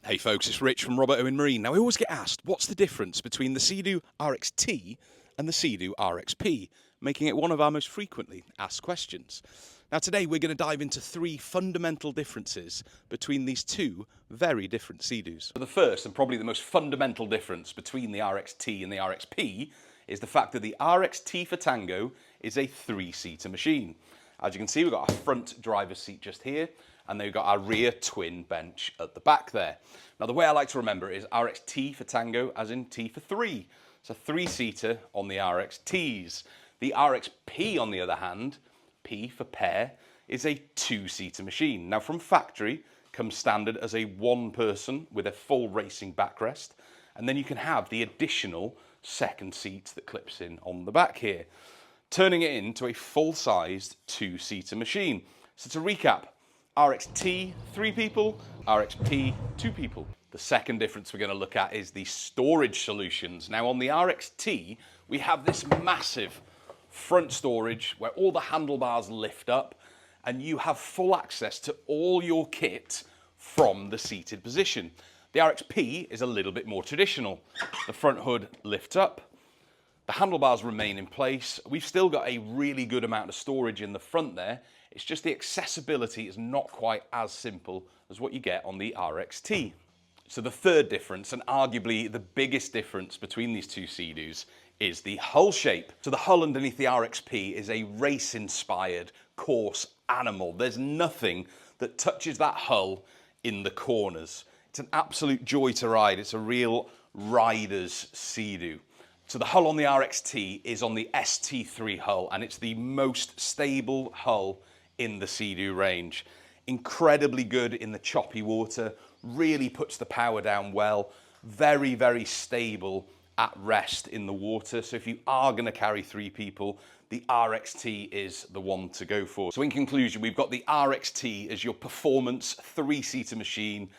Hey folks, it's Rich from Robert Owen Marine. Now I always get asked, what's the difference between the Sea-Doo RXT and the Sea-Doo RXP, making it one of our most frequently asked questions. Now today we're going to dive into three fundamental differences between these two very different Sea-Doos. The first and probably the most fundamental difference between the RXT and the RXP is the fact that the RXT for Tango is a three-seater machine. As you can see, we've got our front driver's seat just here, and then we've got our rear twin bench at the back there. Now the way I like to remember it is RXT for Tango, as in T for three. It's a three-seater on the RXTs. The RXP, on the other hand, P for pair, is a two-seater machine. Now from factory, comes standard as a one-person with a full racing backrest, and then you can have the additional second seat that clips in on the back here, turning it into a full-sized two-seater machine. So to recap, RXT, 3 people, RXP, 2 people. The second difference we're going to look at is the storage solutions. Now on the RXT, we have this massive front storage where all the handlebars lift up and you have full access to all your kit from the seated position. The RXP is a little bit more traditional. The front hood lifts up, the handlebars remain in place. We've still got a really good amount of storage in the front there. It's just the accessibility is not quite as simple as what you get on the RXT. So the third difference, and arguably the biggest difference between these two Sea-Doos, is the hull shape. So the hull underneath the RXP is a race-inspired, coarse animal. There's nothing that touches that hull in the corners. It's an absolute joy to ride. It's a real rider's Sea-Doo. So the hull on the RXT is on the ST3 hull, and it's the most stable hull in the Sea-Doo range. Incredibly good in the choppy water, really puts the power down well, very, very stable at rest in the water. So if you are going to carry 3 people, the RXT is the one to go for. So in conclusion, we've got the RXT as your performance 3-seater machine,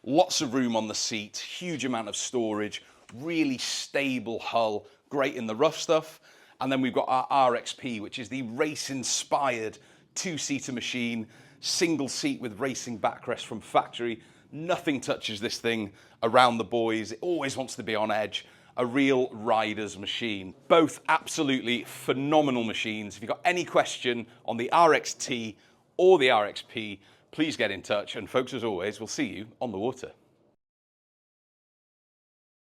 lots of room on the seat, huge amount of storage, really stable hull, great in the rough stuff. And then we've got our RXP, which is the race-inspired 2-seater machine, single seat with racing backrest from factory. Nothing touches this thing around the boys. It always wants to be on edge. A real rider's machine. Both absolutely phenomenal machines. If you've got any question on the RXT or the RXP, please get in touch. And folks, as always, we'll see you on the water.